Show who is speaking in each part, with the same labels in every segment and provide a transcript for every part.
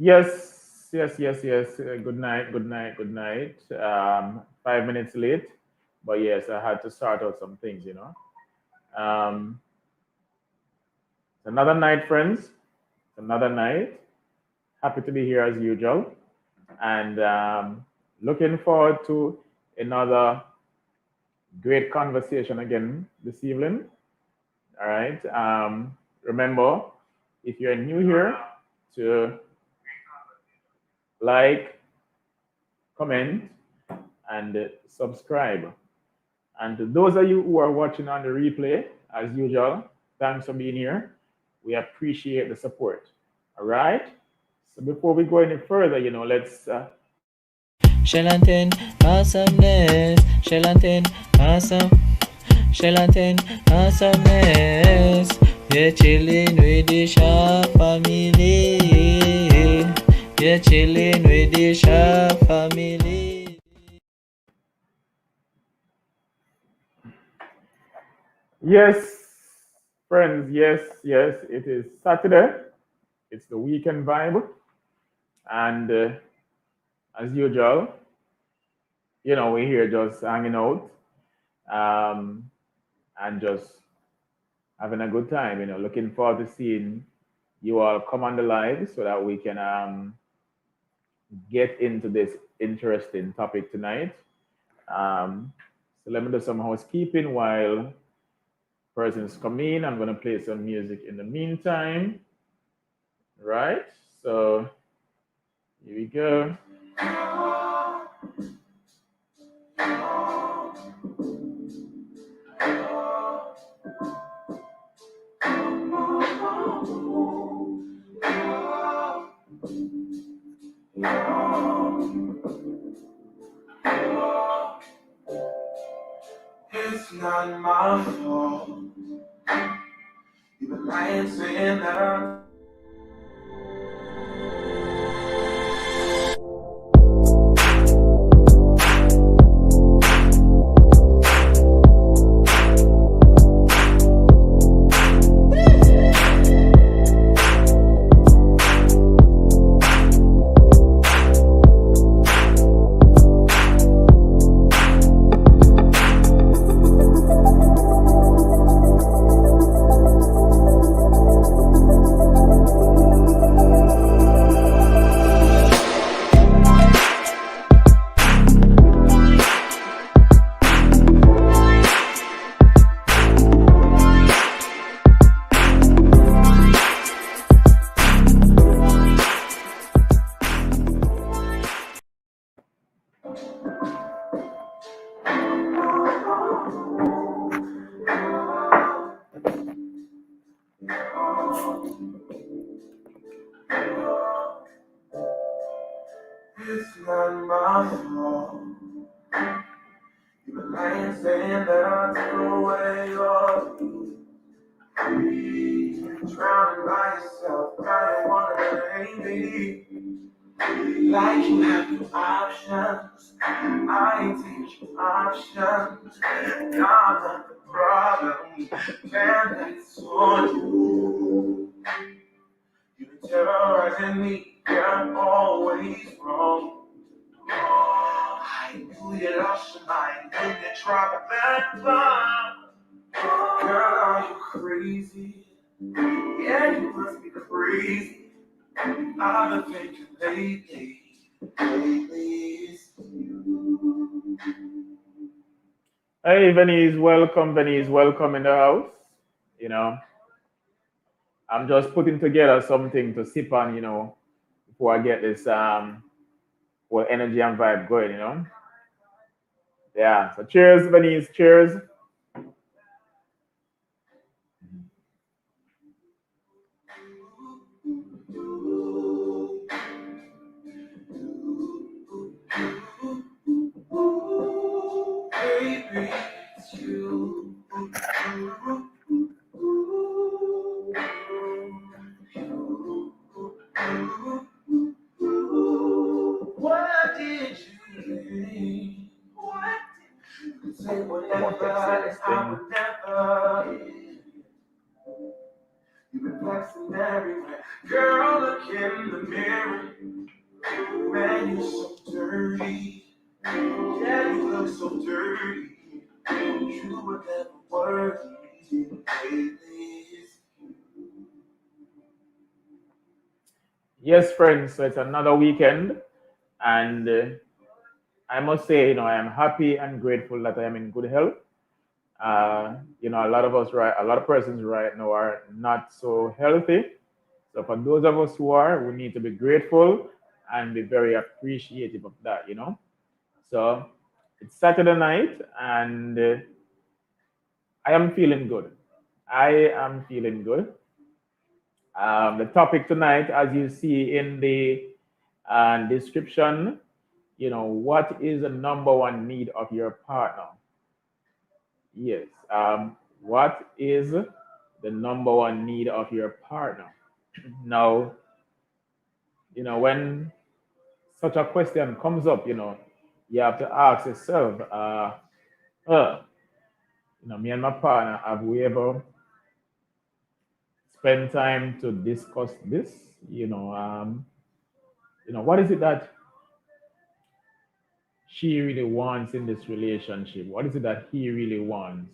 Speaker 1: Yes. Good night, good night, good night. 5 minutes late, but yes, I had to sort out some things, you know. Um, it's another night, friends. It's another night. Happy to be here as usual, and looking forward to another great conversation again this evening. All right. Remember, if you're new here, to like, comment, and subscribe. And to those of you who are watching on the replay, as usual, thanks for being here. We appreciate the support. All right. So before we go any further, let's.
Speaker 2: Shelanten, awesomeness. Shelanten, awesome. Shelanten, awesomeness. We're chilling with the Shah family. We're chilling with the Shah family.
Speaker 1: Yes, friends. Yes. It is Saturday. It's the weekend vibe, and as usual, we're here just hanging out, um, and just having a good time. Looking forward to seeing you all come on the live so that we can get into this interesting topic tonight. So let me do some housekeeping while persons come in. I'm going to play some music in the meantime. Right? So here we go. It's not my fault. You've been lying, saying that I'm. It's not my fault. You've been lying, saying that I took away your peace. Drowning by yourself, now you wanna blame me. Like you have no options. I ain't taking your options. I'm not the problem. Man, that's on you. You've been terrorizing me. You're always wrong. I knew you lost your mind when you dropped that bomb. Girl, are you crazy? Yeah, you must be crazy. I've been thinking lately it's you. Hey, Benny is welcome in the house. You know, I'm just putting together something to sip on, before I get this whole energy and vibe going. Yeah. So cheers, Benny's. Cheers. Baby, it's you. What did you mean? What did you say? Whatever, I would never. You've been perplexing everywhere. Girl, look in the mirror. Man, you're so dirty. Yeah, you look so dirty. You were never worthy, baby. Yes, friends, so it's another weekend, and I must say, I am happy and grateful that I am in good health. A lot of us, right, a lot of persons right now are not so healthy. So for those of us who are, we need to be grateful and be very appreciative of that. So it's Saturday night, and I am feeling good. I am feeling good. The topic tonight, as you see in the description, what is the number one need of your partner? Yes. What is the number one need of your partner? Now, when such a question comes up, you have to ask yourself, me and my partner, have we ever spent time to discuss this? What is it that she really wants in this relationship? What is it that he really wants?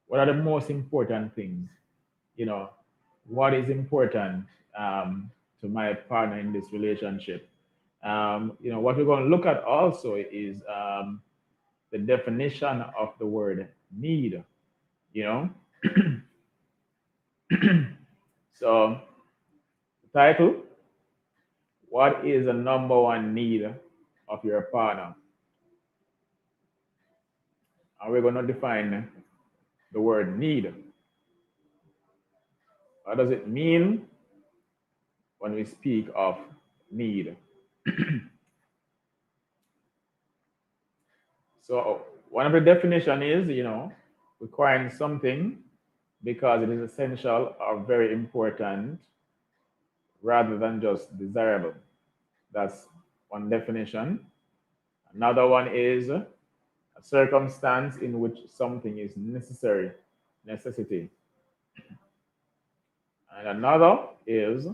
Speaker 1: What are the most important things? You know, what is important to my partner in this relationship? What we're going to look at also is the definition of the word need. You know, so the title: What is the number one need of your partner? And we're going to define the word need. What does it mean when we speak of need? So one of the definition is, requiring something because it is essential or very important rather than just desirable. That's one definition. Another one is a circumstance in which something is necessary, necessity. And another is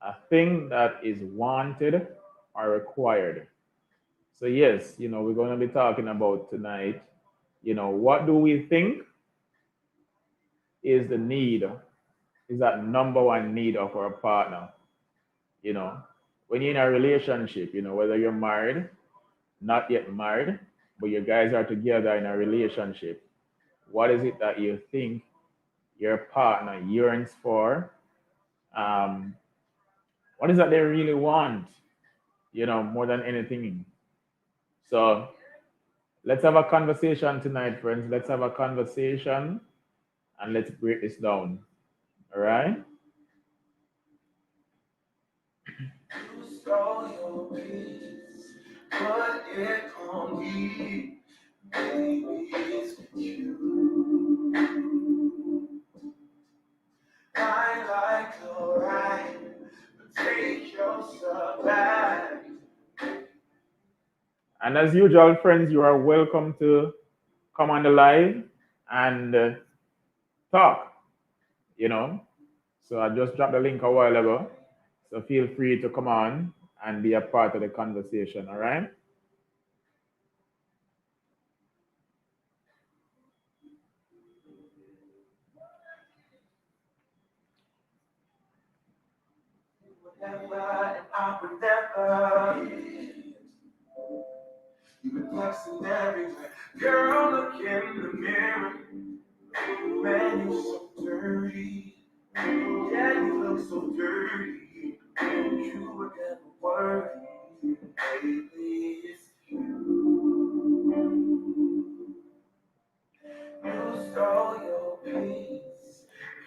Speaker 1: a thing that is wanted or required. So yes, we're going to be talking about tonight, what do we think is the need, is that number one need of our partner? You know, when you're in a relationship, whether you're married, not yet married, but you guys are together in a relationship, what is it that you think your partner yearns for? Um, what is that they really want, more than anything? So let's have a conversation tonight, friends. Let's have a conversation and let's break this down. All right? You stole your peace, put it on me. Baby, it's you. I like the right, but take yourself back. And as usual, friends, you are welcome to come on the live and talk, you know. So I just dropped the link a while ago. So feel free to come on and be a part of the conversation, all right? Never, I would never. You've been flexing everywhere. Girl, look in the mirror. Man, you're so dirty. Yeah, you look so dirty. You were never worthy. Baby, it's you. You stole your peace,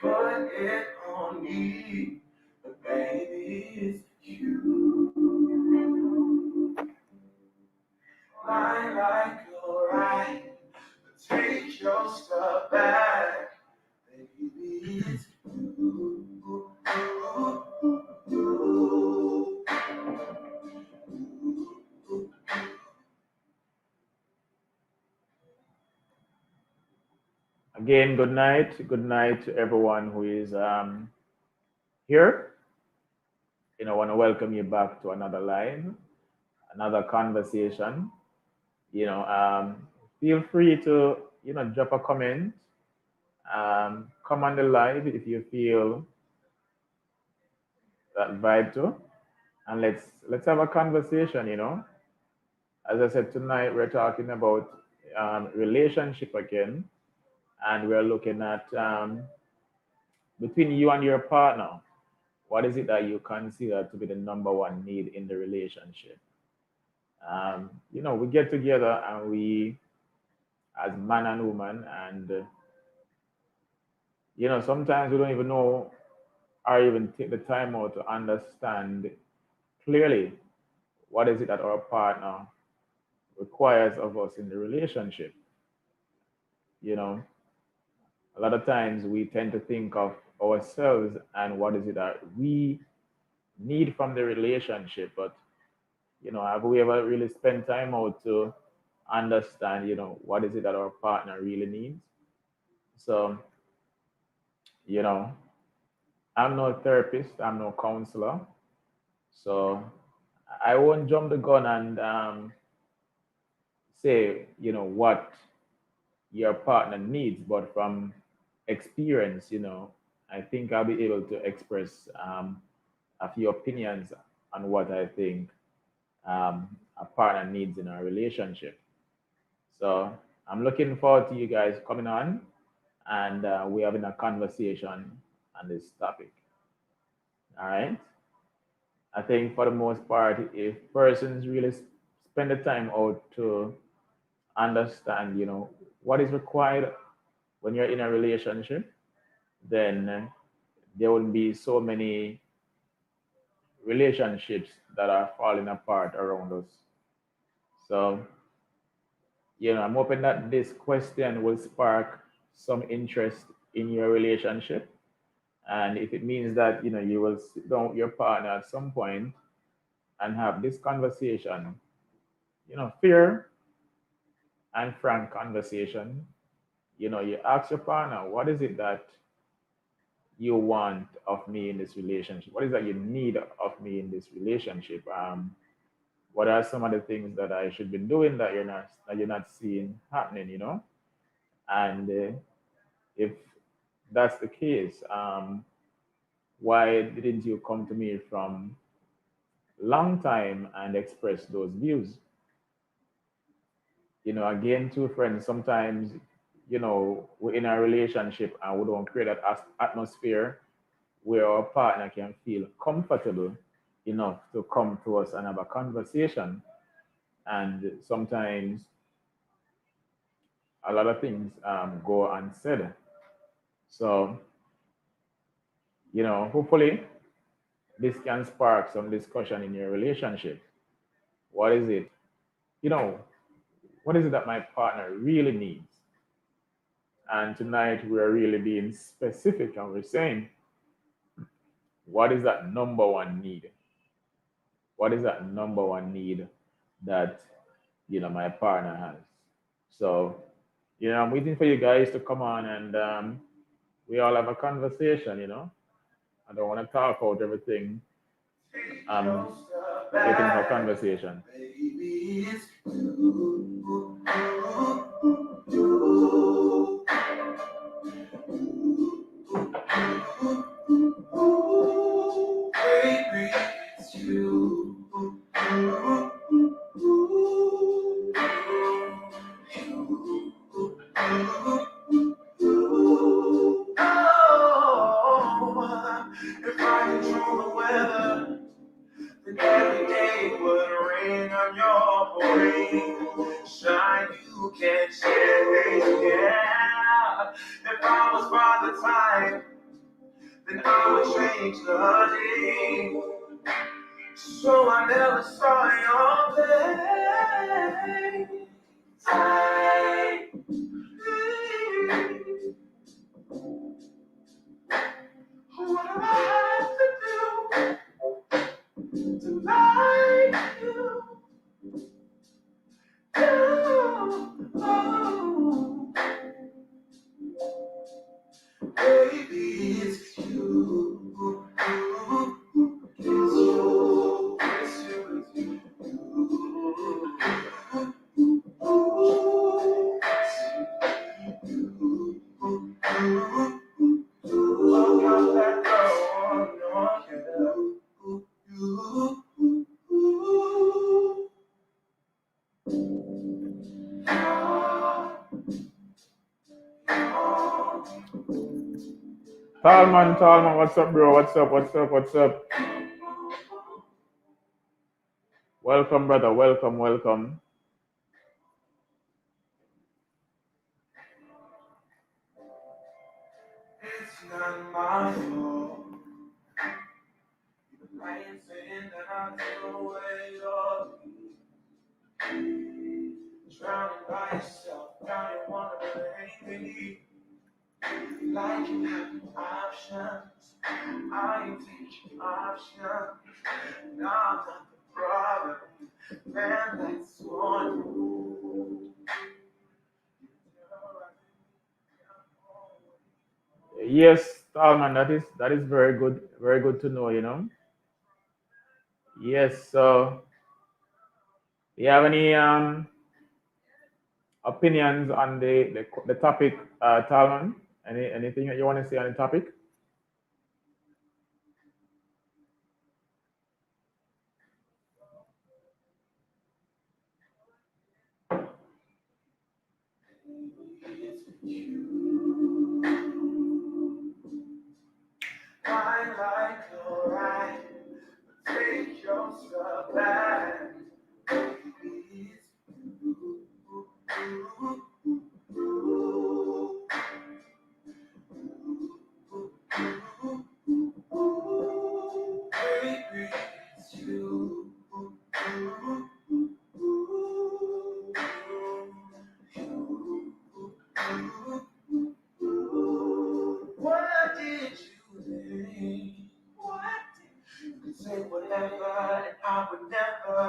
Speaker 1: put it on me. But baby, it's you. I like your right, but take your stuff back. Baby, it's you. Again, good night. Good night to everyone who is
Speaker 3: here. I want to welcome you back to another live, another conversation. You know, feel free to drop a comment. Come on the live if you feel that vibe too, and let's have a conversation. As I said, tonight we're talking about relationship again, and we're looking at between you and your partner. What is it that you consider to be the number one need in the relationship? We get together and we, as man and woman, and sometimes we don't even know or even take the time out to understand clearly what is it that our partner requires of us in the relationship. You know, a lot of times we tend to think of ourselves and what is it that we need from the relationship, but have we ever really spent time out to understand, what is it that our partner really needs? So, you know, I'm no therapist, I'm no counselor, so I won't jump the gun and say, what your partner needs, but from experience, I think I'll be able to express a few opinions on what I think a partner needs in our relationship. So I'm looking forward to you guys coming on and we're having a conversation on this topic. All right. I think for the most part, if persons really spend the time out to understand, what is required when you're in a relationship, then there wouldn't be so many relationships that are falling apart around us. So, I'm hoping that this question will spark some interest in your relationship. And if it means that, you will sit down with your partner at some point and have this conversation, fair and frank conversation, you ask your partner, what is it that you want of me in this relationship? What is that you need of me in this relationship? What are some of the things that I should be doing that you're not seeing happening? And if that's the case, why didn't you come to me from long time and express those views? Again, two friends, sometimes, we're in a relationship and we don't create that atmosphere where our partner can feel comfortable enough to come to us and have a conversation. And sometimes a lot of things go unsaid. So, hopefully this can spark some discussion in your relationship. What is it? You know, what is it that my partner really needs? And tonight we're really being specific and we're saying, what is that number one need? What is that number one need that, my partner has? So, I'm waiting for you guys to come on and we all have a conversation. I don't want to talk about everything. I'm waiting for conversation.
Speaker 1: Baby, it's you. Baby, it's you. Oh, if I control the weather, then every day would rain on your parade. Shine, you can change, yeah. If I was Father Time, then I would change the name. So I never saw your face. I, what do I have to do to like you? Oh, baby, it's you. I'll let go. No, yeah.
Speaker 3: Talman, what's up, bro? What's up? Welcome, brother. Welcome.
Speaker 1: It's not my fault. I ain't saying that I take away your drowning by yourself. Now you wanna blame me like you have no options. I ain't teaching options. Now I'm not the problem. Man, that's on you.
Speaker 3: Yes, Talman, that is very good to know, you know. Yes, so do you have any opinions on the topic, Talman? Anything that you want to say on the topic?
Speaker 1: I like your right, take your stuff back. Baby, it's baby, it's you. What did you think? What? You could say whatever, and I would never.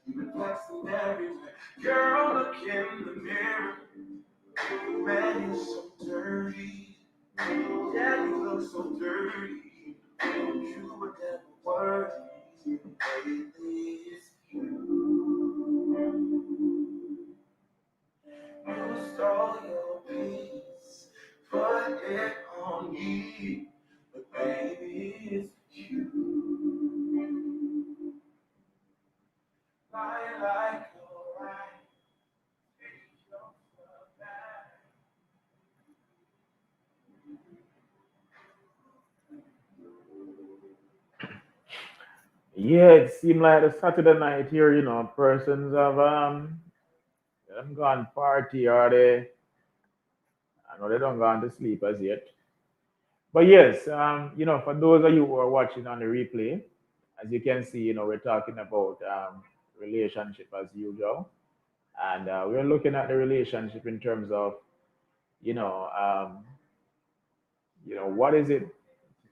Speaker 1: You've been flexing everywhere. Girl, look in the mirror. Man, you're so dirty. Yeah, you look so dirty. You were never worthy. Lately, it's you. You stole your peace, put it on me. But baby, it's you. I like your right. Take your stuff back.
Speaker 3: Yeah, it seemed like the Saturday night here, you know, persons have gone party or I know they don't gone to sleep as yet. But yes, you know, for those of you who are watching on the replay, as you can see, you know, we're talking about relationship as usual, and we're looking at the relationship in terms of, you know, what is it,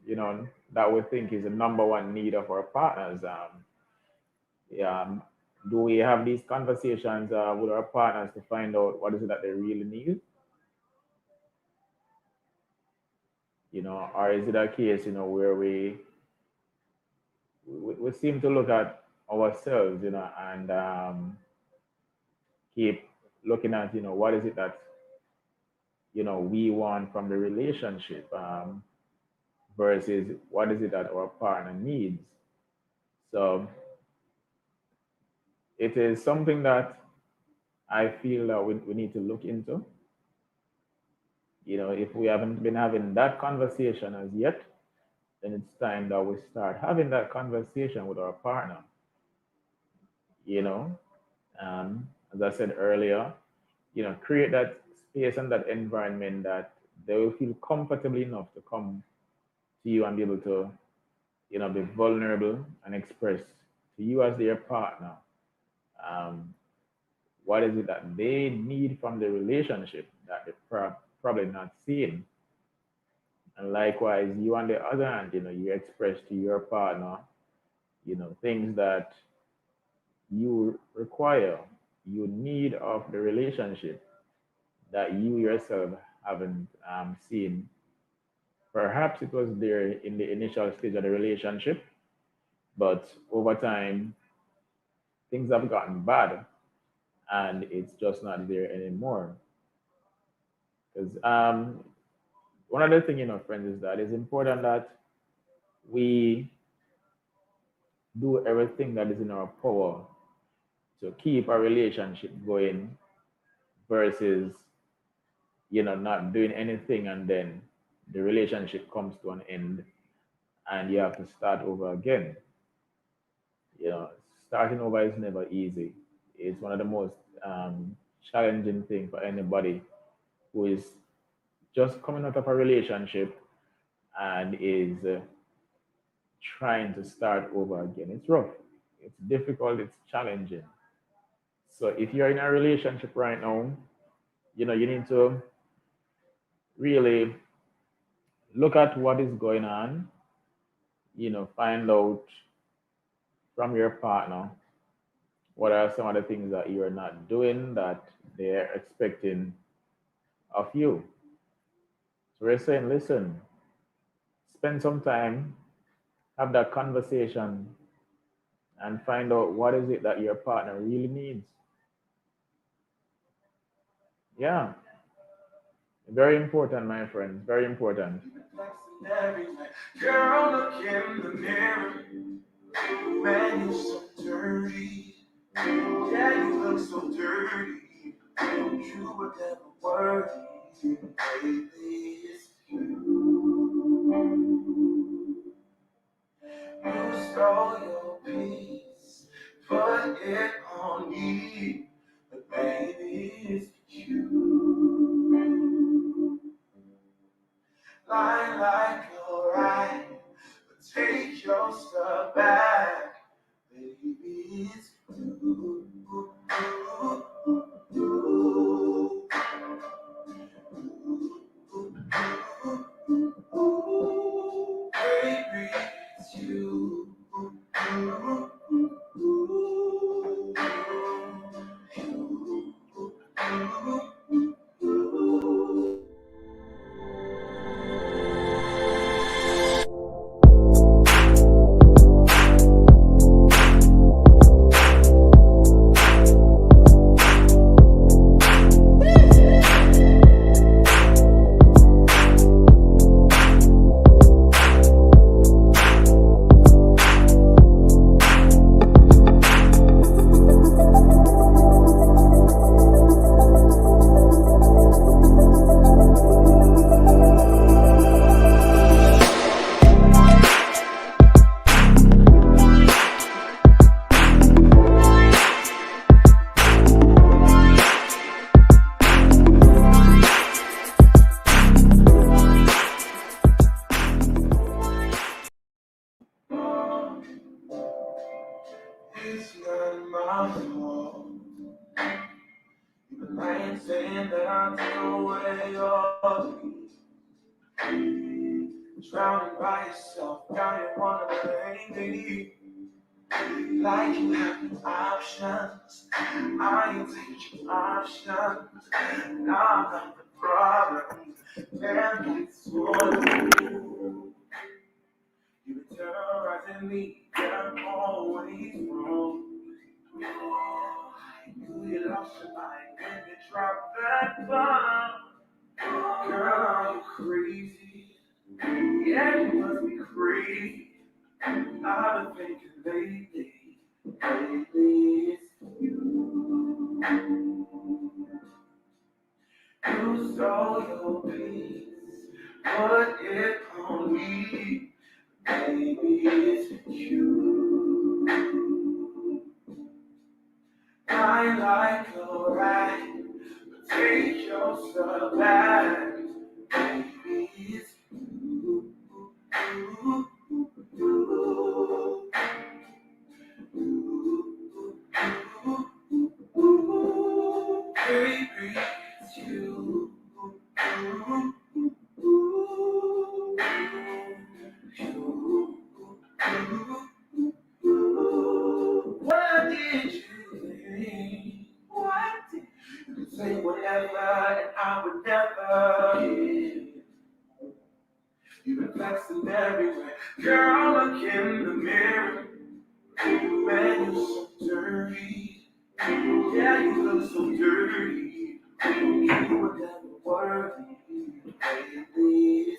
Speaker 3: you know, that we think is the number one need of our partners. Yeah, do we have these conversations with our partners to find out what is it that they really need? You know, or is it a case, you know, where we seem to look at ourselves, you know, and keep looking at, you know, what is it that, you know, we want from the relationship versus what is it that our partner needs. So it is something that I feel that we need to look into. You know, if we haven't been having that conversation as yet, then it's time that we start having that conversation with our partner. You know, as I said earlier, you know, create that space and that environment that they will feel comfortable enough to come to you and be able to, you know, be vulnerable and express to you as their partner um, what is it that they need from the relationship that they're probably not seeing. And likewise, you on the other hand, you know, you express to your partner, you know, things that you require, you need of the relationship that you yourself haven't seen. Perhaps it was there in the initial stage of the relationship, but over time, things have gotten bad and it's just not there anymore. Because One other thing, friends, is that it's important that we do everything that is in our power to keep a relationship going versus, not doing anything and then the relationship comes to an end and you have to start over again. You know, Starting over is never easy. It's one of the most challenging thing for anybody who is just coming out of a relationship and is trying to start over again. It's rough, it's difficult, it's challenging. So if you're in a relationship right now, you need to really look at what is going on, find out from your partner what are some of the things that you're not doing that they're expecting of you. So we're saying, listen, spend some time, have that conversation, and find out what is it that your partner really needs. Yeah, very important, my friends, very important.
Speaker 1: Girl, look in the mirror. Man, you're so dirty. Yeah, you look so dirty. You were never worthy. Baby, it's you. You stole your peace, put it on me. But baby, it's you. Lie like you're right, but take your stuff back. Baby, it's you. Baby, it's you. It's not my fault. You've been lying, saying that I'm taking away your peace. Drowning by yourself, now you wanna blame me. Like you have no options. I ain't taking options. Now I'm not the problem. Man, it's all you. You've been terrorizing me, and I'm always wrong. I knew you lost your mind when you dropped that bomb. Girl, you crazy. Yeah, you must be crazy. I've been thinking lately, it's you. You stole your peace, put it on me. Baby, it's you. I like your right, but take your stuff back. Baby, it's you. Baby, it's you. What did you think? What did you could say whatever and I would never give. You've been flexing everywhere. Girl, look in the mirror. Man, you're so dirty. Yeah, you look so dirty. You were never worthy. Baby,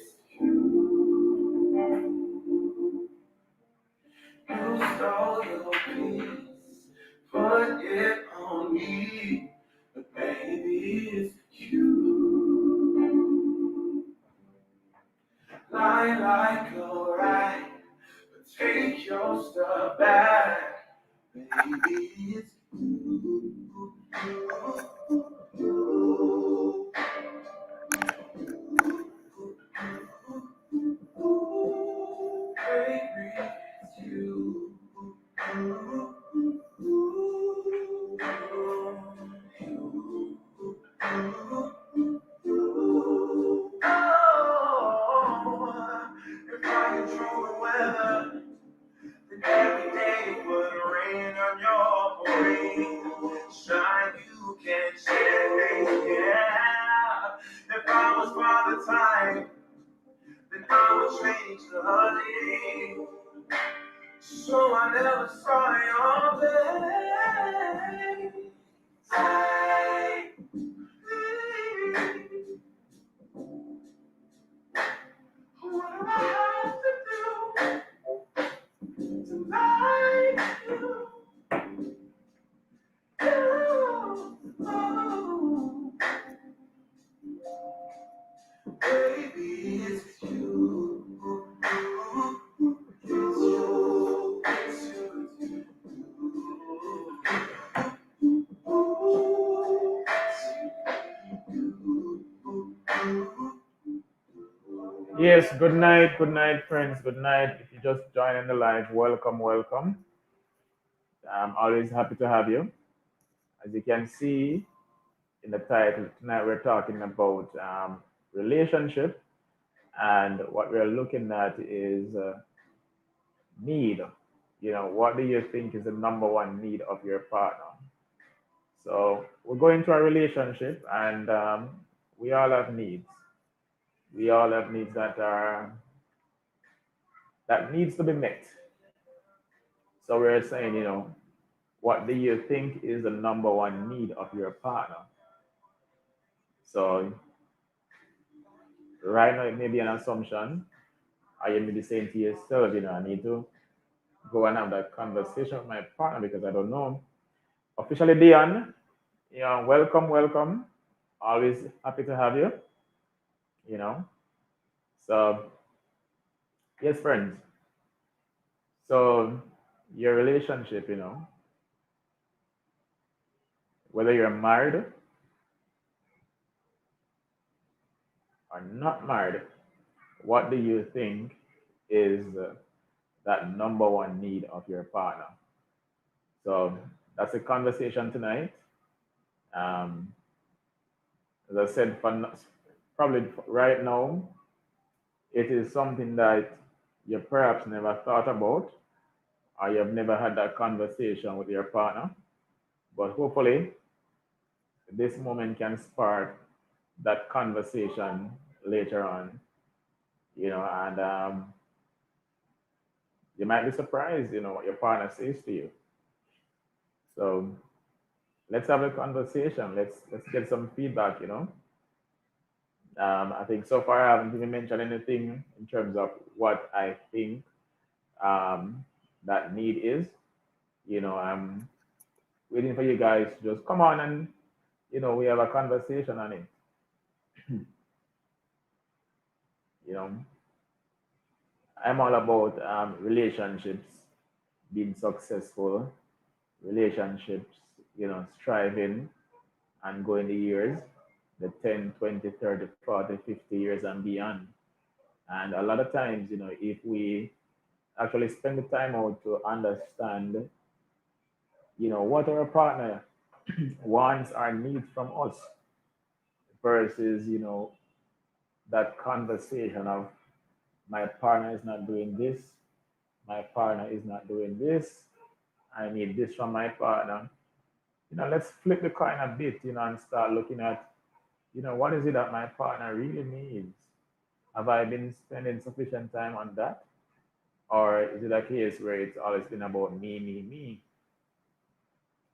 Speaker 1: lie like a rat, but take your stuff back. Baby, it's you. Baby, it's you. If I control the weather, then every day it would rain on your parade. Shine, you can change, yeah. If I was Father Time, then I would change the name. So I never saw your face. Take me. What do I have to do to like you? Oh, baby, it's you. It's you. It's you.
Speaker 3: Yes, good night, friends, good night. If you just joined the live, welcome, welcome. I'm always happy to have you. As you can see in the title, tonight we're talking about relationship, and what we're looking at is need. What do you think is the number one need of your partner? So we're going to a relationship, and we all have needs. We all have needs that needs to be met. So we're saying, what do you think is the number one need of your partner? So right now it may be an assumption, or you may be saying to yourself, I need to go and have that conversation with my partner because I don't know. Officially, Dion, welcome, welcome. Always happy to have you. You know. So yes, friends. So your relationship, whether you're married or not married, what do you think is that number one need of your partner? So that's a conversation tonight. Um, as I said, probably right now, it is something that you perhaps never thought about, or you've never had that conversation with your partner. But hopefully, this moment can spark that conversation later on, and you might be surprised, what your partner says to you. So let's have a conversation. Let's get some feedback. I think so far I haven't even mentioned anything in terms of what I think that need is. I'm waiting for you guys to just come on and we have a conversation on it. you know, I'm all about relationships being successful, relationships, striving and going the years, the 10, 20, 30, 40, 50 years and beyond. And a lot of times, if we actually spend the time out to understand, what our partner wants or needs from us versus, that conversation of my partner is not doing this, my partner is not doing this, I need this from my partner. Let's flip the coin a bit, and start looking at, what is it that my partner really needs? Have I been spending sufficient time on that? Or is it a case where it's always been about me, me, me?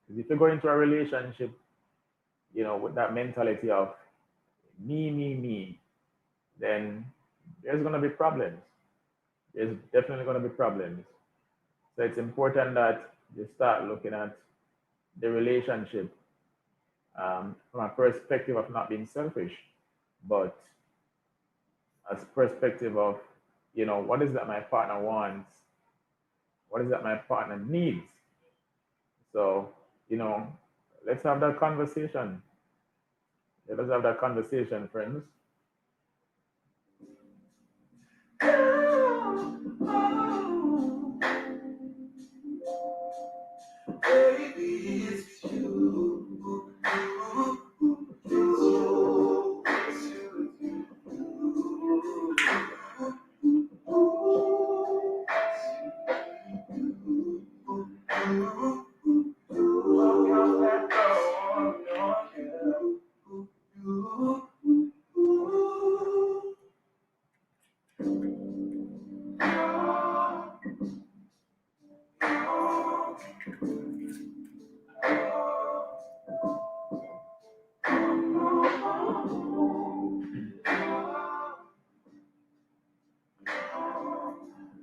Speaker 3: Because if you go into a relationship, with that mentality of me, me, me, then there's going to be problems. There's definitely going to be problems. So it's important that you start looking at the relationship from a perspective of not being selfish, but as perspective of what is that my partner wants? What is that my partner needs? So, you know, let's have that conversation. Let us have that conversation, friends.
Speaker 1: Baby, it's you.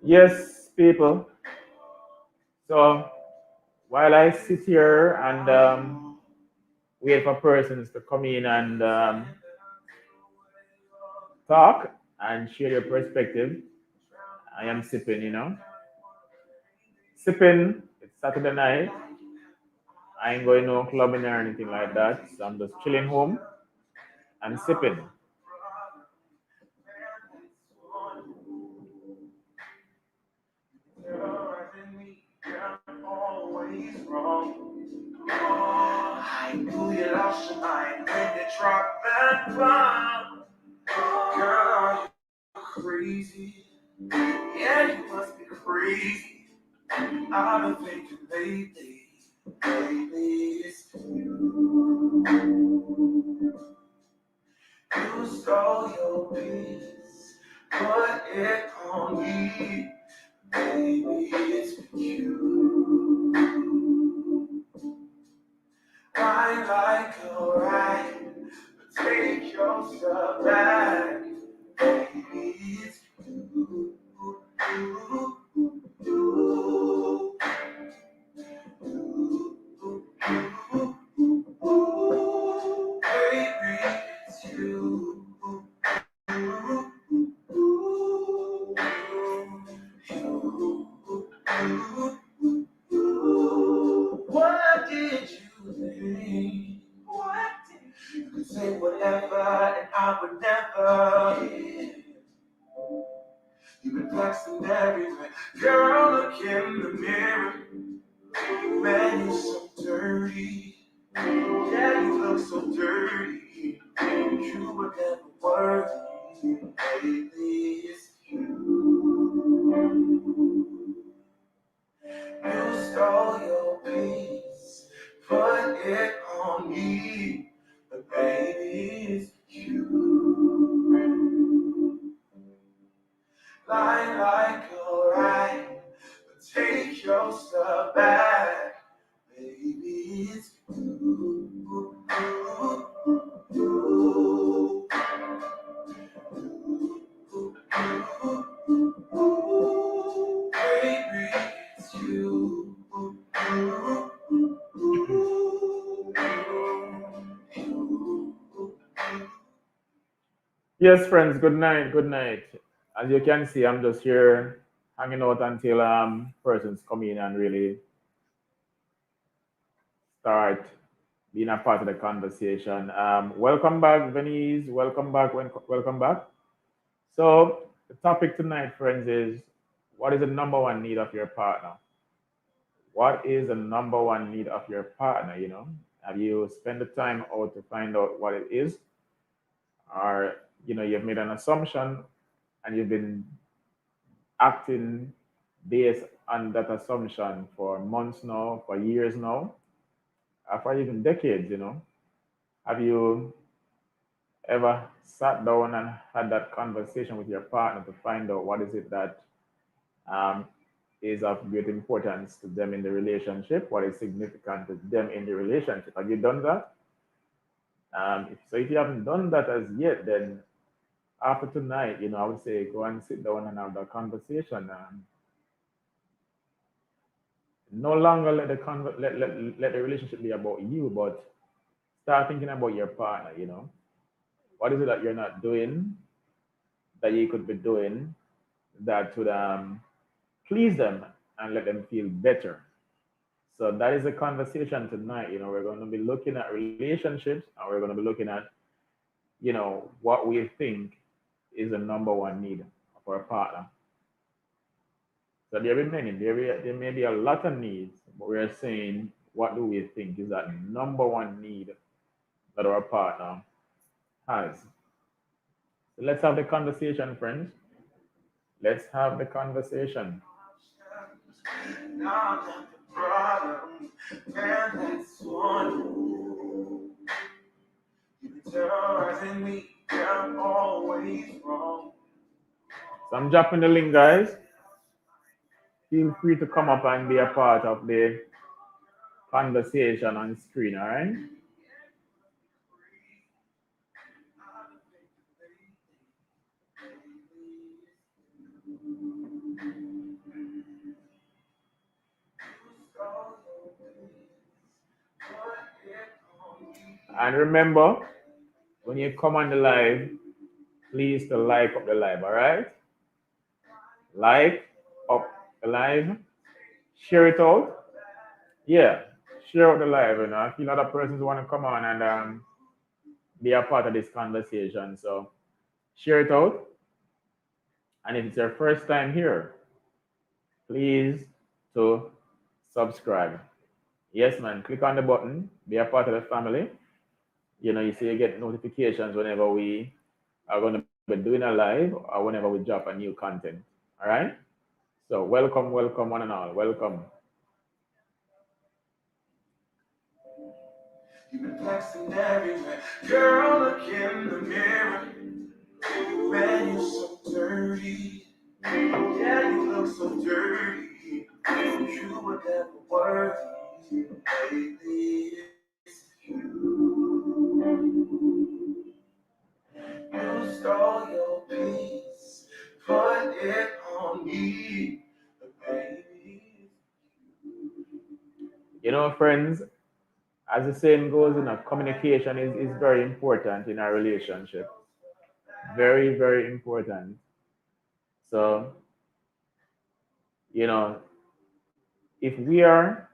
Speaker 3: Yes, people. So while I sit here and wait for persons to come in and talk and share your perspective, I am sipping. Sipping, it's Saturday night. I ain't going no clubbing or anything like that. So I'm just chilling home and sipping.
Speaker 1: Always wrong. Oh, I knew you lost your mind when you dropped that bomb. Girl, are you crazy? Yeah, you must be crazy. I've been thinking lately, baby, it's you. You stole your peace, put it on me, baby, it's you. I like a ride, but take your stuff back, baby, it's you. Baby, it's you. What did you think? What did you could say whatever and I would never. You've been flexing everywhere. Girl, look in the mirror. Man, you're so dirty. Yeah, you look so dirty. You were never worthy. Baby, it's you. You stole your peace, put it on me. But baby, it's you. Lie like a right, but take your stuff back. Baby, it's you. Baby, it's you.
Speaker 3: Yes, friends, good night, good night. As you can see, I'm just here hanging out until persons come in and really start being a part of the conversation. Welcome back, Venice. Welcome back. Welcome back. So the topic tonight, friends, is what is the number one need of your partner? What is the number one need of your partner? Have you spent the time out to find out what it is, or you've made an assumption and you've been acting based on that assumption for months now, for years now, for even decades? Have you ever sat down and had that conversation with your partner to find out what is it that um, is of great importance to them in the relationship? What is significant to them in the relationship? Have you done that? If you haven't done that as yet, then after tonight, I would say go and sit down and have that conversation. No longer let the relationship be about you, but start thinking about your partner. What is it that you're not doing that you could be doing that would please them and let them feel better. So that is the conversation tonight. We're going to be looking at relationships, and we're going to be looking at, what we think is the number one need of our partner. So there may be a lot of needs, but we're saying, what do we think is that number one need that our partner has? So let's have the conversation, friends. Let's have the conversation.
Speaker 1: Not the problem, and that's on you. You terrorizing me, I'm always wrong.
Speaker 3: So I'm dropping the link, guys. Feel free to come up and be a part of the conversation on screen, all right? And remember, when you come on the live, please to like up the live, all right? Like up the live, share it out. Yeah, share out the live. I feel other persons want to come on and be a part of this conversation. So share it out. And if it's your first time here, please to subscribe. Yes, man. Click on the button. Be a part of the family. You see, you get notifications whenever we are going to be doing a live or whenever we drop a new content. All right. So welcome, welcome, one and all. Welcome.
Speaker 1: You've been flexing everywhere. Girl, look in the mirror. Man, you're so dirty. Yeah, you look so dirty. You were never worthy. Lately, it's you stole your peace. Put it on me. Baby.
Speaker 3: Friends, as the saying goes, communication is very important in our relationship. Very, very important. So, you know, if we are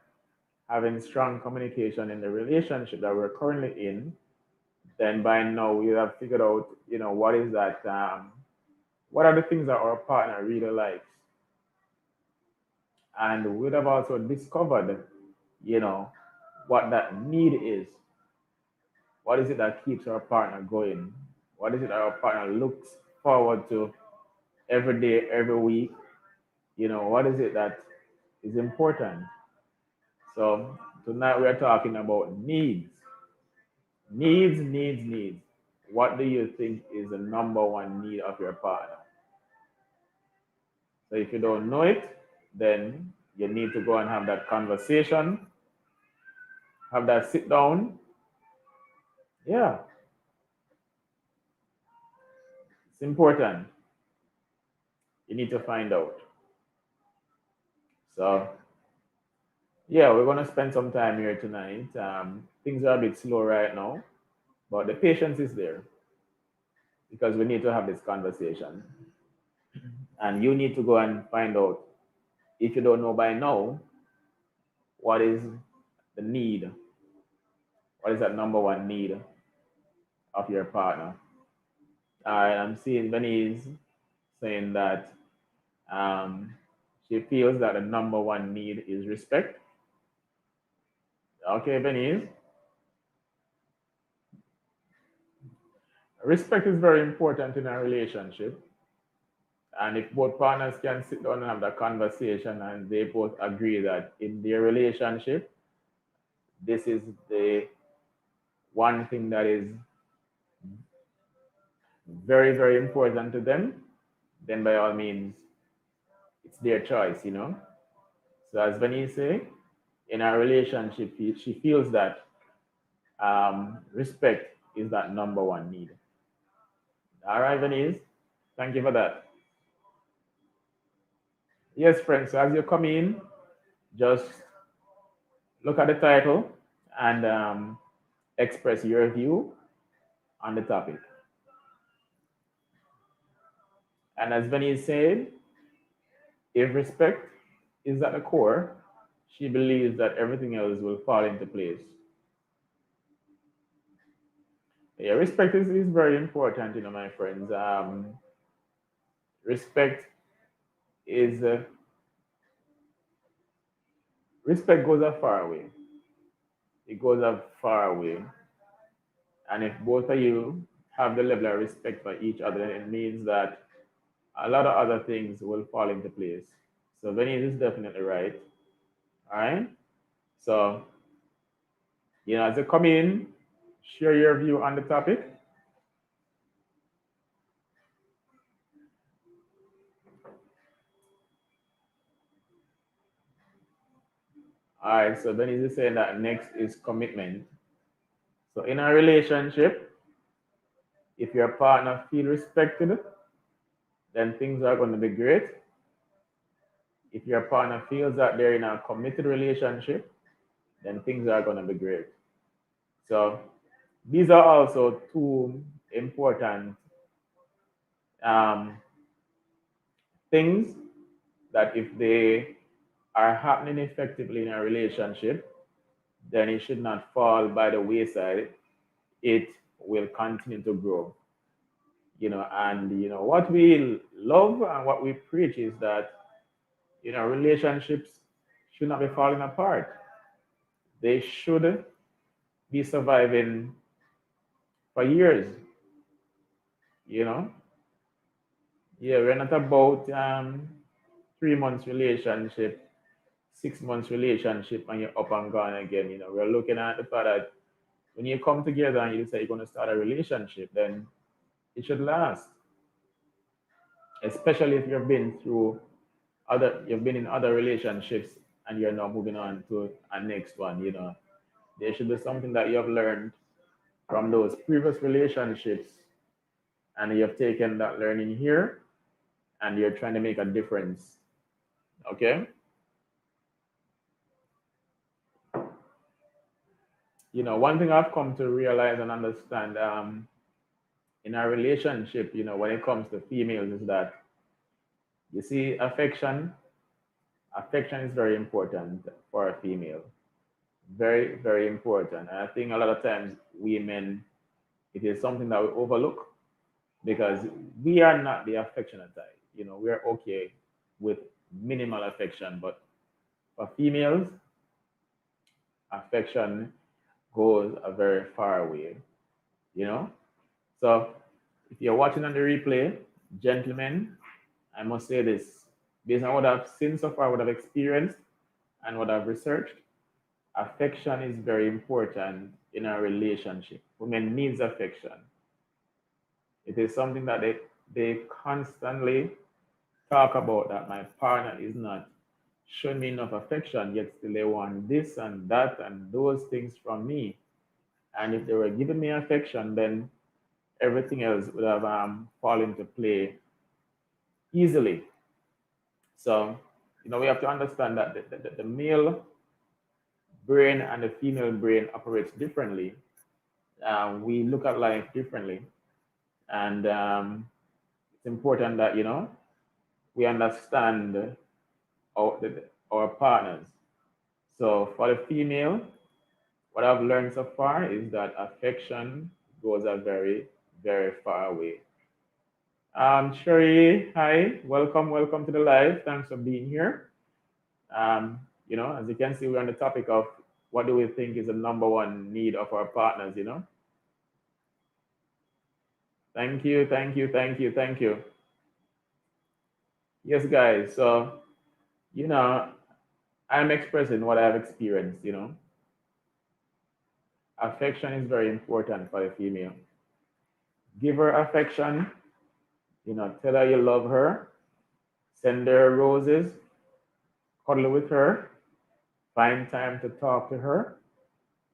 Speaker 3: having strong communication in the relationship that we're currently in, then by now we have figured out, what is that, what are the things that our partner really likes. And we'd have also discovered, what that need is. What is it that keeps our partner going? What is it that our partner looks forward to every day, every week? What is it that is important? So tonight we're talking about needs. Needs, needs, needs. What do you think is the number one need of your partner? So if you don't know it, then you need to go and have that conversation, have that sit down. Yeah, it's important. You need to find out. So yeah, we're gonna spend some time here tonight. Things are a bit slow right now, but the patience is there because we need to have this conversation. And you need to go and find out, if you don't know by now, what is the need? What is that number one need of your partner? All right, I'm seeing Venice saying that she feels that the number one need is respect. Okay, Venice. Respect is very important in a relationship. And if both partners can sit down and have that conversation and they both agree that in their relationship, this is the one thing that is very, very important to them, then by all means, it's their choice. So as Venice say, in our relationship, she feels that respect is that number one need. All right, Venice, thank you for that. Yes, friends, so as you come in, just look at the title and express your view on the topic. And as Venice said, If respect is at the core, she believes that everything else will fall into place. Yeah, respect is very important, my friends. Respect is respect goes a far way. It goes a far way. And if both of you have the level of respect for each other, it means that a lot of other things will fall into place. So Benny is definitely right. All right. So, as you come in, share your view on the topic. All right. So Benny is saying that next is commitment. So in a relationship, if your partner feel respected, then things are going to be great. If your partner feels that they're in a committed relationship, then things are going to be great. So these are also two important um, things that if they are happening effectively in a relationship, then it should not fall by the wayside. It will continue to grow. And what we love and what we preach is that relationships should not be falling apart. They should be surviving for years. You know, yeah, we're not about 3 months relationship, 6 months relationship, and you're up and gone again. We're looking at the fact that when you come together and you say you're going to start a relationship, then it should last. Especially if you've been in other relationships and you're now moving on to a next one. There should be something that you have learned from those previous relationships, and you have taken that learning here, and you're trying to make a difference. Okay. One thing I've come to realize and understand in a relationship, when it comes to females, is that you see, affection is very important for a female. Very, very important. And I think a lot of times women, it is something that we overlook because we are not the affectionate type. We're okay with minimal affection, but for females, affection goes a very far way. You know, so if you're watching on the replay, gentlemen, I must say this based on what I've seen so far, what I've experienced, and what I've researched. Affection is very important in a relationship. Women needs affection. It is something that they constantly talk about, that my partner is not showing me enough affection, yet still they want this and that and those things from me. And if they were giving me affection, then everything else would have fall into play easily. So, we have to understand that the male brain and the female brain operates differently. We look at life differently. And it's important that, we understand our partners. So for the female, what I've learned so far is that affection goes a very, very far away. Sherry, hi, welcome to the live. Thanks for being here. As you can see, we're on the topic of what do we think is the number one need of our partners, Thank you, thank you, thank you, thank you. Yes, guys. So, I'm expressing what I've experienced, Affection is very important for the female. Give her affection, tell her you love her, send her roses, cuddle with her, find time to talk to her.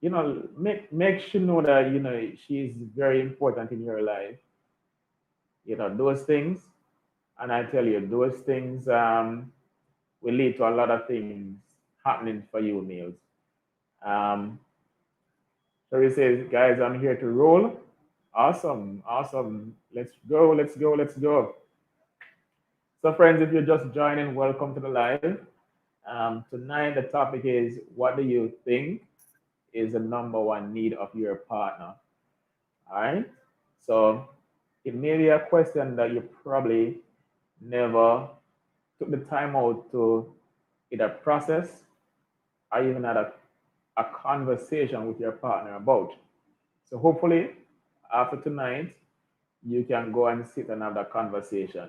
Speaker 3: Make sure know that she's very important in your life. Those things, and I tell you, those things will lead to a lot of things happening for you, males. So he says, guys, I'm here to roll. Awesome, awesome. Let's go, let's go, let's go. So, friends, if you're just joining, welcome to the live. Tonight, the topic is, what do you think is the number one need of your partner? All right. So, it may be a question that you probably never took the time out to either process or even had a conversation with your partner about. So, hopefully, after tonight, you can go and sit and have that conversation.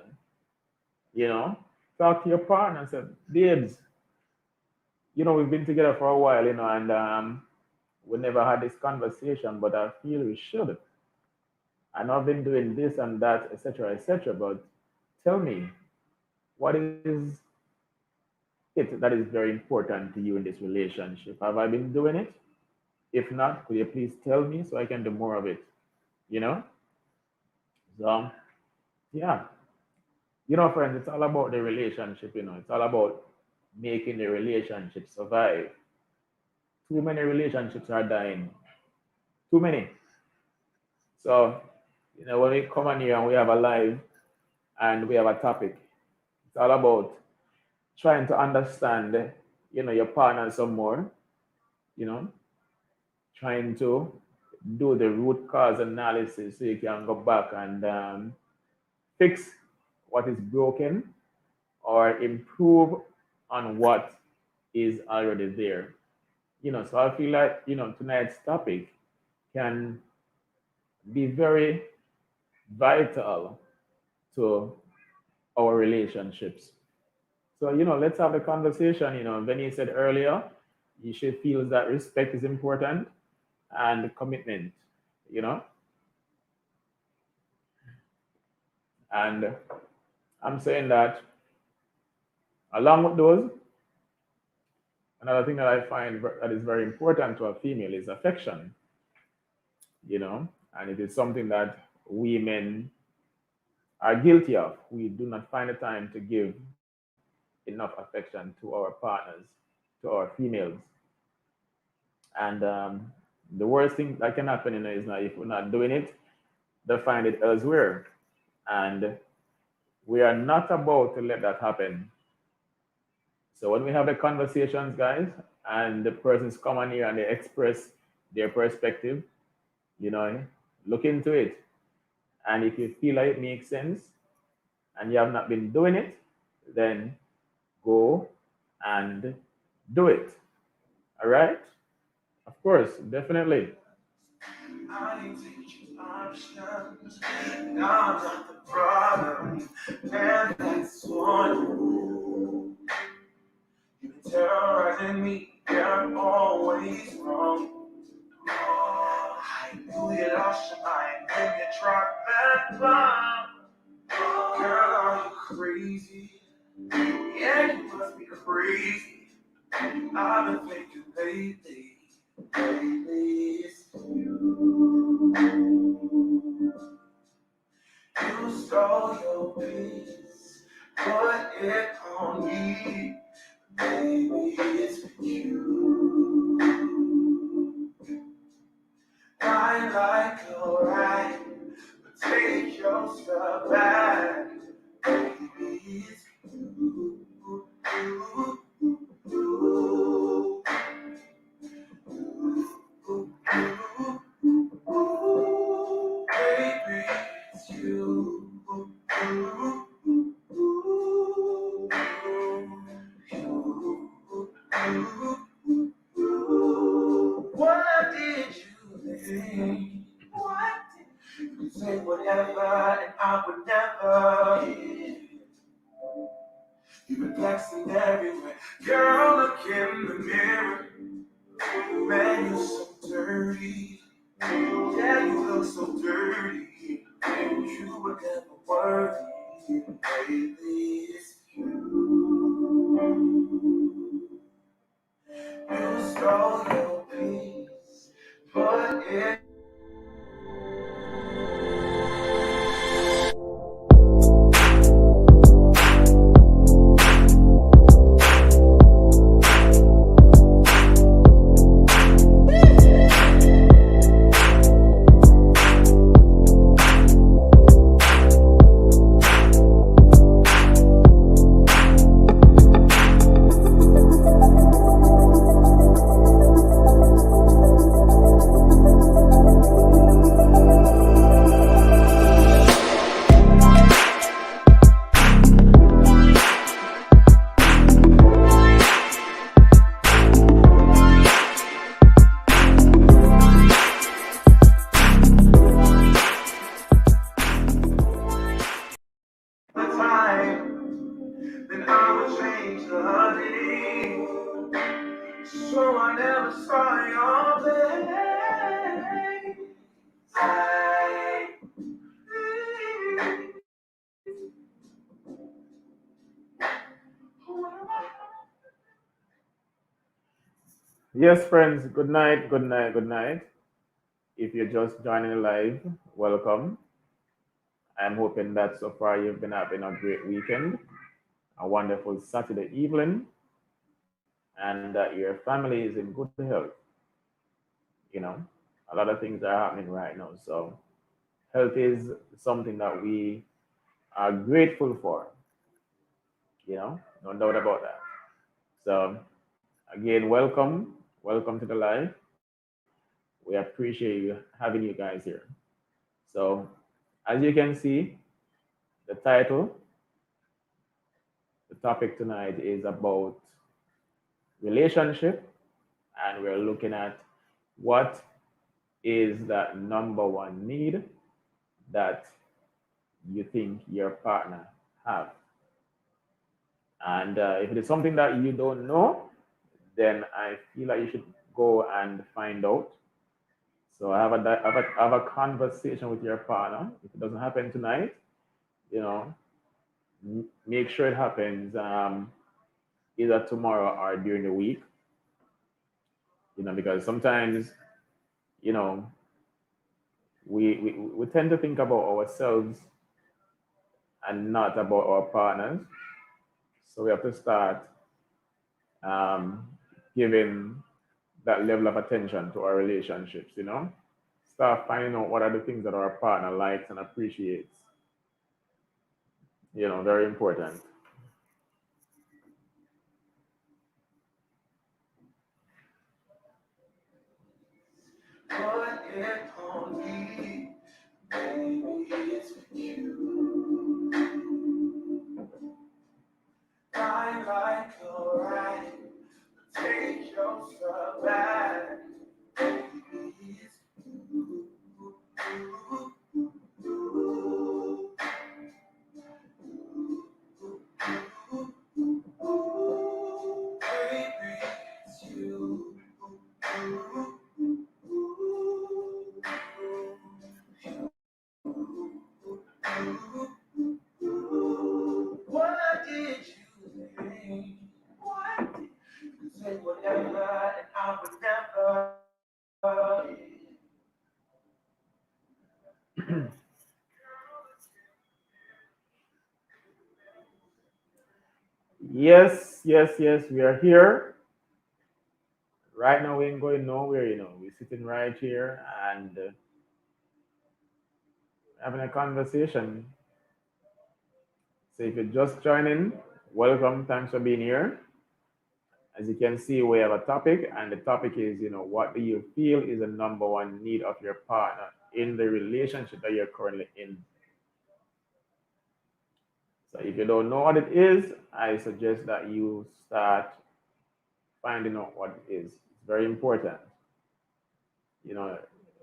Speaker 3: You know, talk to your partner and say, babes, we've been together for a while, and we never had this conversation, but I feel we should. I know I've been doing this and that, etc., but tell me, what is it that is very important to you in this relationship? Have I been doing it? If not, could you please tell me so I can do more of it? You know? So, yeah. Friends, it's all about the relationship, it's all about making the relationship survive. Too many relationships are dying. Too many. So, when we come on here and we have a live and we have a topic, it's all about trying to understand, your partner some more, you know, trying to do the root cause analysis so you can go back and fix what is broken or improve on what is already there. So I feel like, tonight's topic can be very vital to our relationships. So, let's have the conversation. Vinny said earlier, she feels that respect is important and commitment, and I'm saying that along with those, another thing that I find that is very important to a female is affection, and it is something that women are guilty of. We do not find the time to give enough affection to our partners, to our females. And the worst thing that can happen, is that if we're not doing it, they find it elsewhere. And we are not about to let that happen. So when we have the conversations, guys, and the persons come on here and they express their perspective, look into it. And if you feel like it makes sense and you have not been doing it, then go and do it. All right? Of course, definitely.
Speaker 1: I ain't taking options. Now I'm not the problem. Man, that's on you. You've been terrorizing me. You're always wrong. Oh, I knew you lost your mind when you dropped that bomb. Girl, are you crazy? Yeah, you must be crazy. I've been thinking lately, it's you. You stole your peace, put it on me. Baby, it's you. I like your right, but take your stuff back. Baby, it's you. Baby, it's you. What did you think? What? You say whatever, and I would never. You've been flexing everywhere. Girl, look in the mirror. Man, you're so dirty. Yeah, you look so dirty. You were never worthy. Baby, it's you. You stole your peace, put it. would change the day. So I never saw your face.
Speaker 3: Yes, friends, good night, good night, good night. If you're just joining the live, welcome. I'm hoping that so far you've been having a great weekend, a wonderful Saturday evening, and that your family is in good health. You know, a lot of things are happening right now. So, health is something that we are grateful for, no doubt about that. So, again, welcome to the live. We appreciate you having you guys here. So, as you can see, the title, the topic tonight is about relationship, and we're looking at what is that number one need that you think your partner have. And if it is something that you don't know, then I feel like you should go and find out. So have a conversation with your partner. If it doesn't happen tonight, you know, make sure it happens either tomorrow or during the week. Because sometimes, you know, we tend to think about ourselves and not about our partners. So we have to start um, giving that level of attention to our relationships. Start finding out what are the things that our partner likes and appreciates. Very important.
Speaker 1: What if only, baby, it's with you. I like your right, take your stuff back. Baby, it's you. Baby, it's you. What did you think? What did you say? Whatever, and I would never.
Speaker 3: Yes, yes, yes, we are here. Right now, we ain't going nowhere. We're sitting right here and having a conversation. So if you're just joining, welcome. Thanks for being here. As you can see, we have a topic, and the topic is, what do you feel is the number one need of your partner in the relationship that you're currently in? So if you don't know what it is, I suggest that you start finding out what it is. It's very important. You know,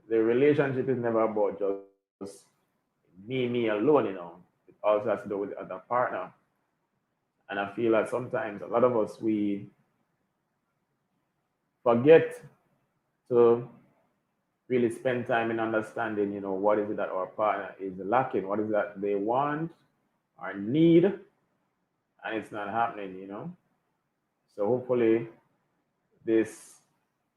Speaker 3: the relationship is never about just me alone. It also has to do with the other partner. And I feel that sometimes a lot of us, we forget to really spend time in understanding, what is it that our partner is lacking, what is that they want or need, and it's not happening. So hopefully this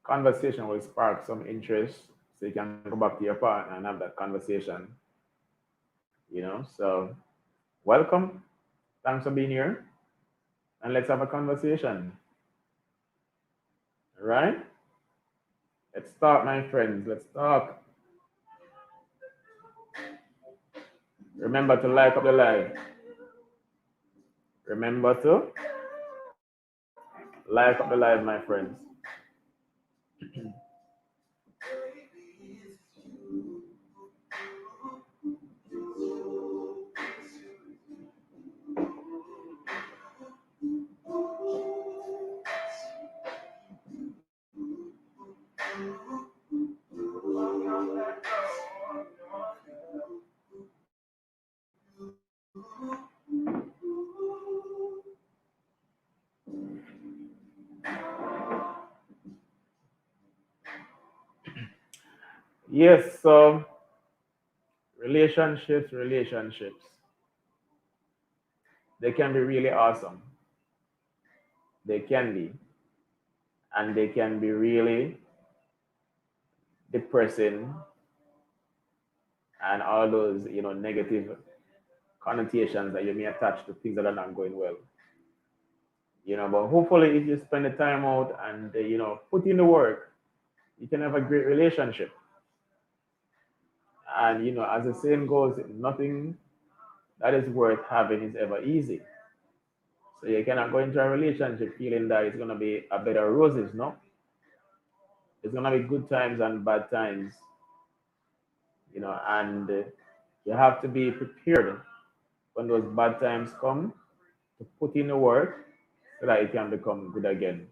Speaker 3: conversation will spark some interest so you can go back to your partner and have that conversation. So welcome. Thanks for being here. And let's have a conversation. All right? Let's talk, my friends. Let's talk. Remember to like up the live. Remember to like up the live, my friends. Yes, so relationships, they can be really awesome. They can be, and they can be really depressing and all those, negative connotations that you may attach to things that are not going well. But hopefully, if you spend the time out and put in the work, you can have a great relationship. And as the saying goes, nothing that is worth having is ever easy. So you cannot go into a relationship feeling that it's gonna be a bed of roses. No, it's gonna be good times and bad times. And you have to be prepared when those bad times come to put in the work so that it can become good again.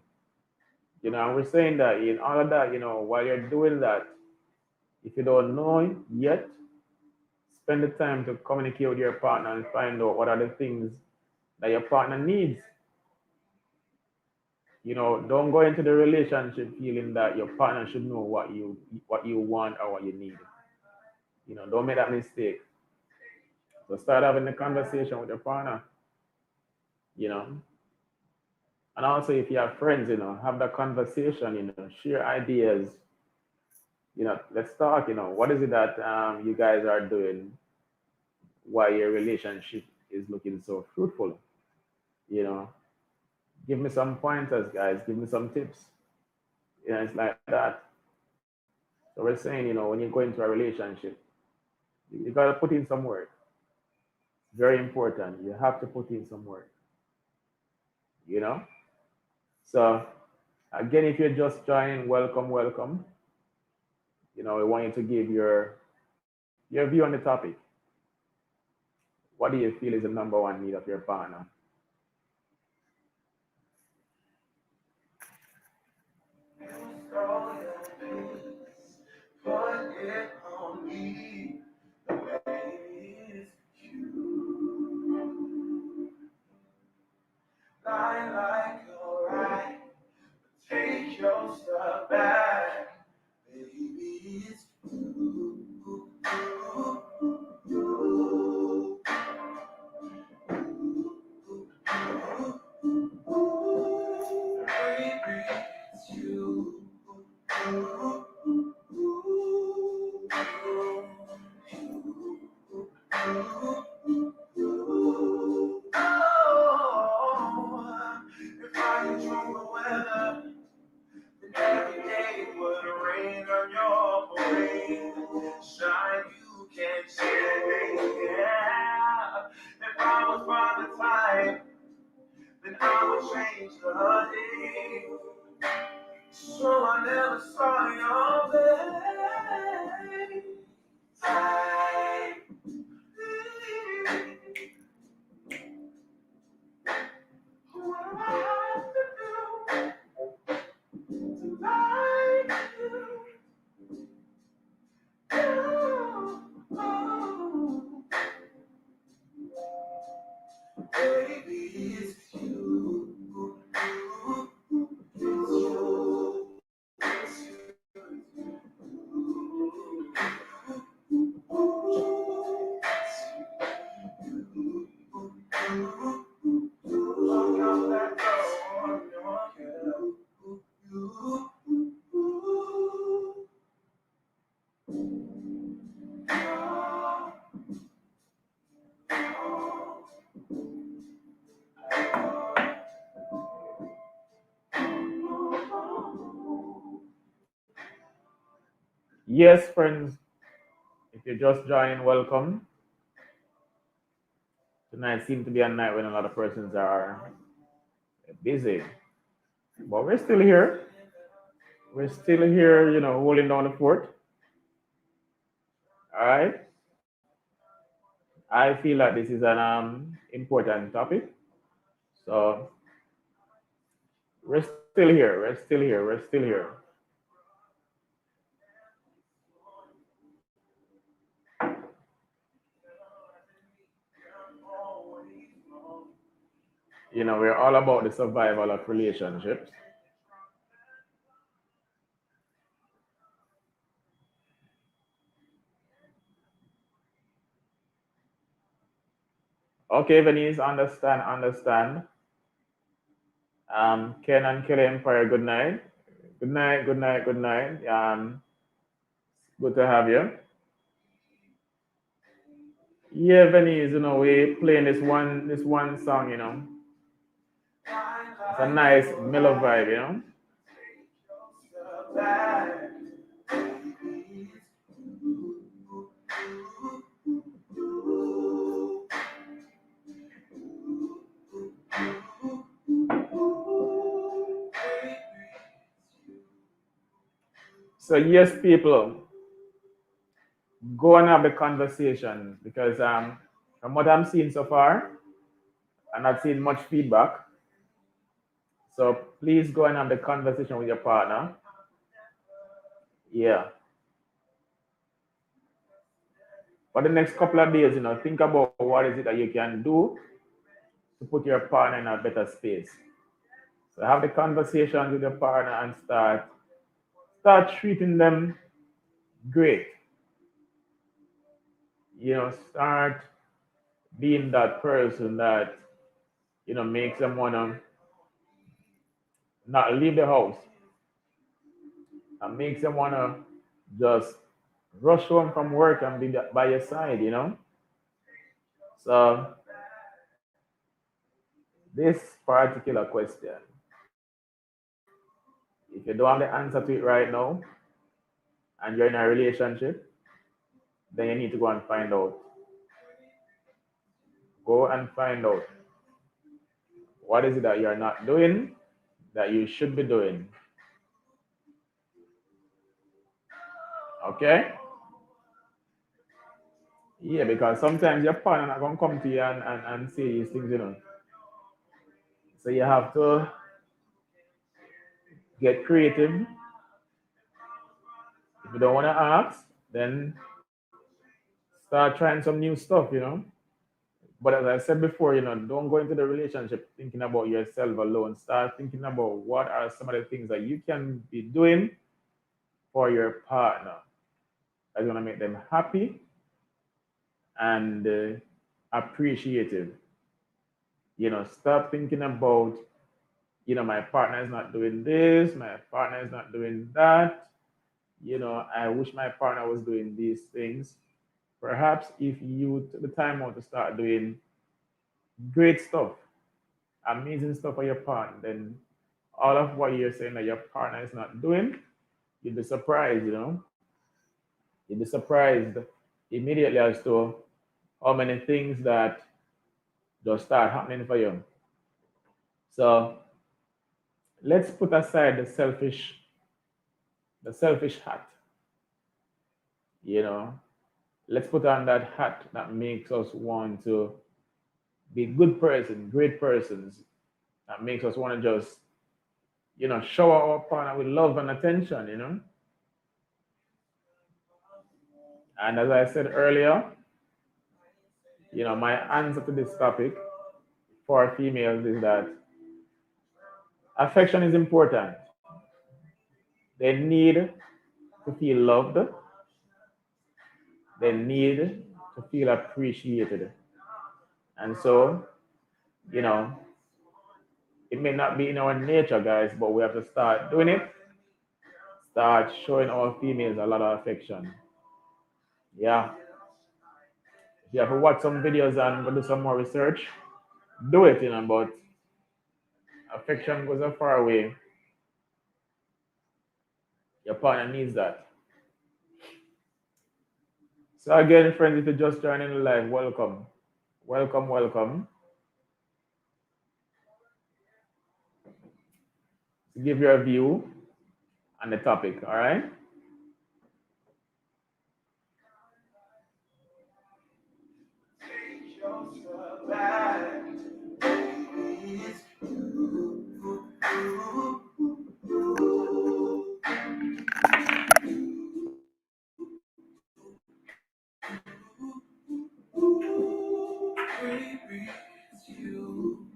Speaker 3: And we're saying that in all of that, while you're doing that, if you don't know yet, spend the time to communicate with your partner and find out what are the things that your partner needs. Don't go into the relationship feeling that your partner should know what you want or what you need. Don't make that mistake. So start having the conversation with your partner, you know. And also if you have friends, have that conversation, share ideas, let's talk, what is it that you guys are doing while your relationship is looking so fruitful, you know. Give me some pointers, guys, give me some tips. It's like that. So we're saying, when you go into a relationship, you gotta put in some work. It's very important. You have to put in some work, you know. So again, if you're just joining, welcome, welcome. We want you to give your view on the topic. What do you feel is the number one need of your partner?
Speaker 1: Throw your peace, put it on me. The baby is you. Lie like you're right, take your stuff back. Baby, it's you. Baby, it's you. Oh, if I control the weather, then every day would rain on your parade. Shine, you can't change. Yeah. If I was Father Time, then I would change the day. So I never saw your face. Time. What do I have to do to like you? Oh, baby, it's you. It's you. It's
Speaker 3: Yes, friends, if you're just joining, welcome. Tonight seems to be a night when a lot of persons are busy, but we're still here. We're still here, holding down the fort. All right. I feel like this is an important topic. So we're still here. We're still here. We're still here. We're all about the survival of relationships. Okay, Venice, understand. Ken and Kelly Empire, good night. Good night. Good to have you. Yeah, Venice, we playing this one song, It's a nice mellow vibe. So yes, people, go and have the conversation because from what I'm seeing so far, I'm not seeing much feedback. So please go and have the conversation with your partner. Yeah. For the next couple of days, think about what is it that you can do to put your partner in a better space. So have the conversation with your partner and start treating them great. Start being that person that makes them wanna not leave the house and makes them wanna just rush home from work and be by your side. So this particular question, if you don't have the answer to it right now and you're in a relationship, then you need to go and find out. Go and find out what is it that you're not doing that you should be doing. Okay? Yeah, because sometimes your partner not gonna come to you and say these things. So you have to get creative. If you don't want to ask, then start trying some new stuff. But as I said before, don't go into the relationship thinking about yourself alone. Start thinking about what are some of the things that you can be doing for your partner that's going to make them happy and appreciative. Stop thinking about, my partner is not doing this, my partner is not doing that. I wish my partner was doing these things. Perhaps if you took the time out to start doing great stuff, amazing stuff for your partner, then all of what you're saying that your partner is not doing, you'd be surprised. You'd be surprised immediately as to how many things that just start happening for you. So let's put aside the selfish hat. You know, let's put on that hat that makes us want to be good person, great persons, that makes us want to just, shower our partner with love and attention. And as I said earlier, my answer to this topic for females is that affection is important. They need to feel loved, they need to feel appreciated. And so, you know, it may not be in our nature, guys, but we have to start doing it, start showing our females a lot of affection. Yeah. If you have to watch some videos and go do some more research, do it. But affection goes a far away. Your partner needs that. So again, friends, if you're just joining the live, welcome. Welcome, welcome. To give your view on the topic, all right?
Speaker 1: Take yourself back. It's baby, it's you.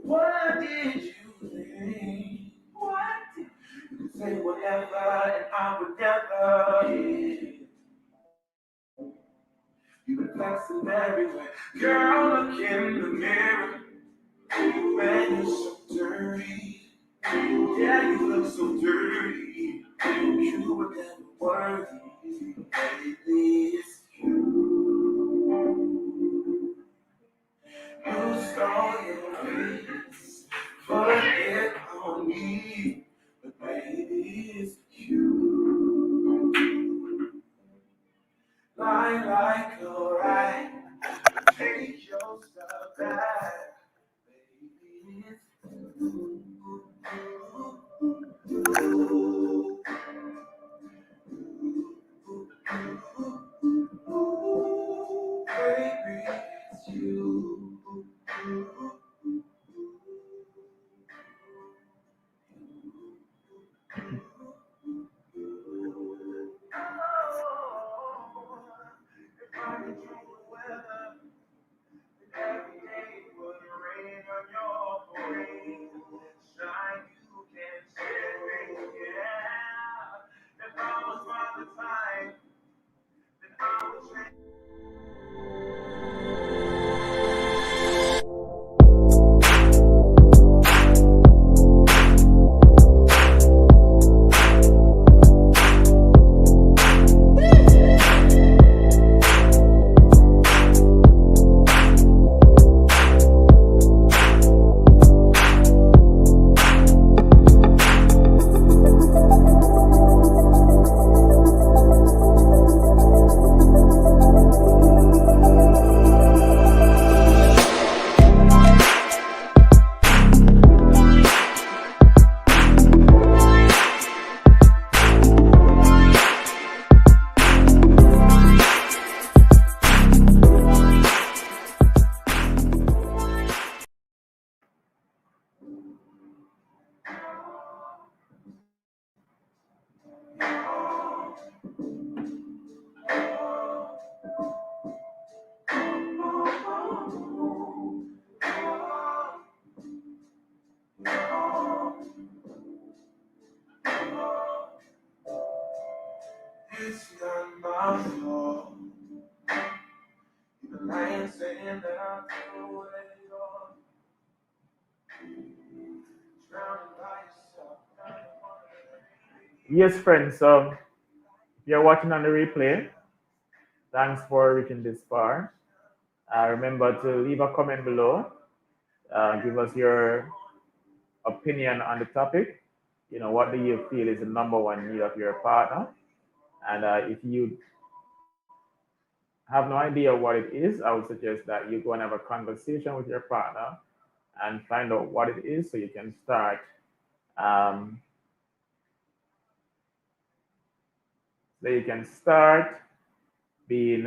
Speaker 1: What did you think? What? You can say whatever, and You've been flexing everywhere. Girl, look in the mirror. Man, you're so dirty. Yeah, you look so dirty. You were never worthy. Lately, it's you. You stole your face. Put it on me. But baby, it's you. Lie like a rat. Take your stuff back. Baby, it's you. Baby, it's you. If I could change the weather, every day would rain on your parade. Shine, you can share it, yeah. If I was by the time, then I would change. It's not my fault. You've been lying, saying that I'm too late. Drowning by yourself.
Speaker 3: Yes, friends. So if you're watching on the replay, thanks for reaching this far. Remember to leave a comment below. Give us your opinion on the topic. What do you feel is the number one need of your partner? And if you have no idea what it is, I would suggest that you go and have a conversation with your partner and find out what it is so you can start um, being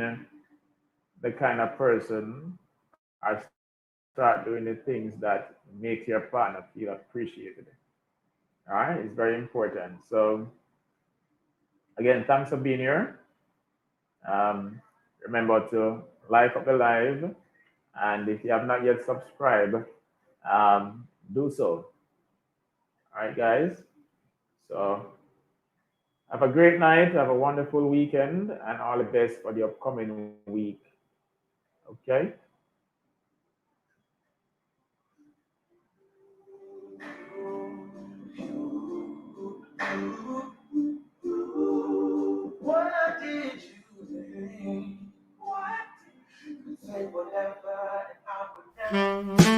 Speaker 3: the kind of person or start doing the things that make your partner feel appreciated. All right, it's very important. So again, thanks for being here. Um, Remember to like up the live, and if you have not yet subscribed, do so. All right, guys. So have a great night, have a wonderful weekend, and all the best for the upcoming week. Okay.
Speaker 1: What did you think? What? You could say whatever, and I would never.